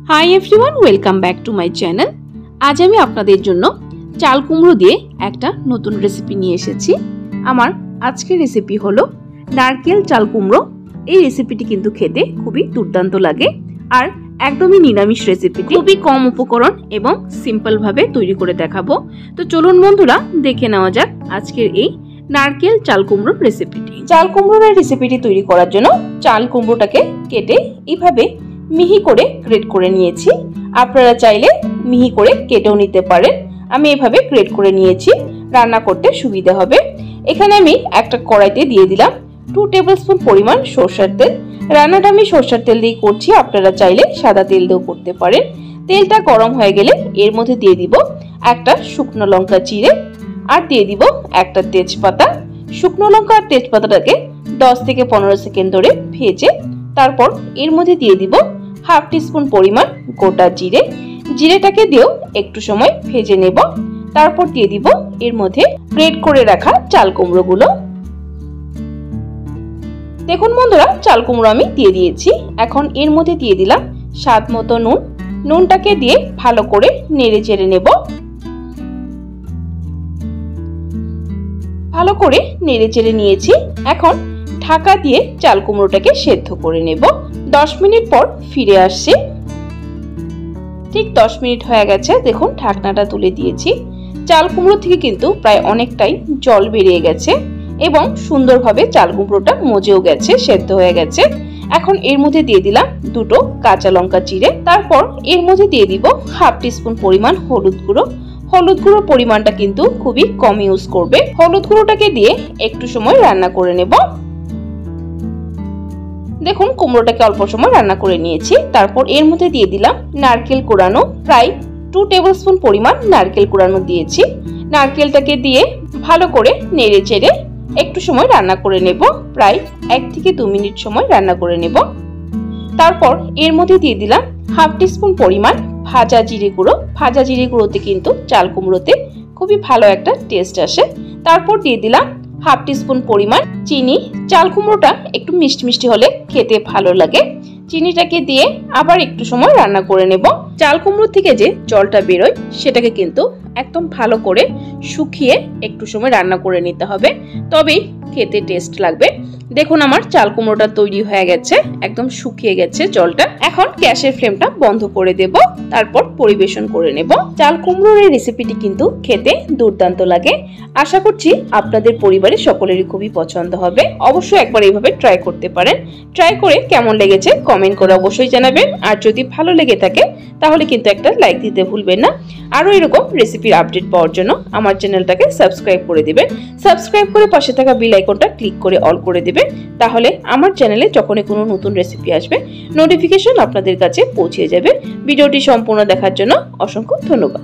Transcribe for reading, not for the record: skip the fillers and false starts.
Hi everyone, welcome back to my channel. আজ আমি আপনাদের জন্য চাল কুমড়ো দিয়ে একটা নতুন রেসিপি নিয়ে এসেছি। আমার আজকের রেসিপি হলো নারকেল চাল কুমড়ো। এই রেসিপিটি কিন্তু খেতে খুবই দুর্দান্ত লাগে আর একদমই নিরামিষ রেসিপি, খুবই কম উপকরণ এবং সিম্পল ভাবে তৈরি করে দেখাবো। তো চলুন বন্ধুরা, দেখে নেওয়া যাক আজকের এই নারকেল চাল কুমড়োর রেসিপিটি। চাল কুমড়োর রেসিপিটি তৈরি করার জন্য চাল কুমড়োটাকে কেটে এইভাবে মিহি করে গ্রেট করে নিয়েছি। আপনারা চাইলে মিহি করে কেটেও নিতে পারেন। আমি এভাবে গ্রেট করে নিয়েছি, রান্না করতে সুবিধা হবে। এখানে আমি একটা কড়াইতে দিয়ে দিলাম 2 টেবিলস্পুন পরিমাণ সরষের তেল। রান্নাটা আমি সরষের তেল দিয়ে করছি, আপনারা চাইলে সাদা তেল দিয়েও করতে পারেন। তেলটা গরম হয়ে গেলে এর মধ্যে দিয়ে দিব একটা শুকনো লঙ্কা চিড়ে আর দিয়ে দিব একটা তেজপাতা। শুকনো লঙ্কা আর তেজপাতাটাকে 10 থেকে 15 সেকেন্ড ধরে ভেজে তারপর এর মধ্যে দিয়ে দিব হাফ টিস্পুন পরিমাণ গোটা জিরে। জিরেটাকে দিয়েও একটু সময় ভেজে নেব। তারপর দিয়ে দিব এর মধ্যে গ্রেট করে রাখা চাল কুমড়োগুলো। দেখুন বন্ধুরা, চাল কুমড়ো আমি দিয়ে দিয়েছি। এখন এর মধ্যে দিয়ে দিলাম স্বাদ মতো নুন। নুনটাকে দিয়ে ভালো করে নেড়ে চেড়ে নেব। ভালো করে নেড়ে চেড়ে নিয়েছি। এখন ঢাকা দিয়ে চাল কুমড়োটাকে সেদ্ধ করে নেব। 10 মিনিট পর ফিরে আসছি। ঠিক 10 মিনিট হয়ে গেছে। দেখুন ঢাকনাটা তুলে দিয়েছি। চাল কুমড়ো থেকে কিন্তু প্রায় অনেকটাই জল বেরিয়ে গেছে এবং সুন্দরভাবে চাল কুমড়োটা মজেও গেছে, সেদ্ধ হয়ে গেছে। এখন এর মধ্যে দিয়ে দিলাম 2টো কাঁচা লঙ্কা চিড়ে। তারপর এর মধ্যে দিয়ে দিব হাফ টিস্পুন পরিমাণ হলুদ গুঁড়ো। হলুদ গুঁড়োর পরিমাণটা কিন্তু খুবই কম ইউজ করবে। হলুদ গুঁড়োটাকে দিয়ে একটু সময় রান্না করে নেব। দেখুন কুমড়োটাকে অল্প সময় রান্না করে নিয়েছি। তারপর এর মধ্যে দিয়ে দিলাম নারকেল কোড়ানো। প্রায় 2 টেবিলস্পুন পরিমাণ নারকেল কোড়ানো দিয়েছি। নারকেলটাকে দিয়ে ভালো করে নেড়ে চেড়ে একটু সময় রান্না করে নেব। প্রায় 1 থেকে 2 মিনিট সময় রান্না করে নেব। তারপর এর মধ্যে দিয়ে দিলাম হাফ টিস্পুন পরিমাণ ভাজা জিরে গুঁড়ো। ভাজা জিরে গুঁড়োতে কিন্তু চাল কুমড়োতে খুবই ভালো একটা টেস্ট আসে। তারপর দিয়ে দিলাম হাফ টিস্পুন পরিমাণ চিনি। চাল কুমড়োটা একটু মিষ্টি মিষ্টি হলে খেতে ভালো লাগে। চিনিটাকে দিয়ে আবার একটু সময় রান্না করে নেব। চাল কুমড়ো থেকে যে জলটা বেরোয় সেটাকে কিন্তু একদম ভালো করে শুকিয়ে একটু সময় রান্না করে নিতে হবে, তবেই খেতে টেস্ট লাগবে। দেখুন আমার চাল কুমড়োটা তৈরি হয়ে গেছে, একদম শুকিয়ে গেছে জলটা। এখন গ্যাসের ফ্লেমটা বন্ধ করে দেব, তারপর পরিবেশন করে নেব। চাল কুমড়োর এই রেসিপিটি কিন্তু খেতে দুর্দান্ত লাগে। আশা করছি আপনাদের পরিবারের সকলেরই খুবই পছন্দ হবে। অবশ্যই একবার এইভাবে ট্রাই করতে পারেন। ট্রাই করে কেমন লেগেছে কমেন্ট করে অবশ্যই জানাবেন। আর যদি ভালো লেগে থাকে তাহলে কিন্তু একটা লাইক দিতে ভুলবেন না। আরো এরকম রেসিপির আপডেট পাওয়ার জন্য আমার চ্যানেলটাকে সাবস্ক্রাইব করে দিবেন। সাবস্ক্রাইব করে পাশে থাকা বেল আইকনটা ক্লিক করে অল করে দিবেন। তাহলে আমার চ্যানেলে যখনই কোনো নতুন রেসিপি আসবে নোটিফিকেশন আপনাদের কাছে পৌঁছে যাবে। ভিডিওটি সম্পূর্ণ দেখার জন্য অসংখ্য ধন্যবাদ।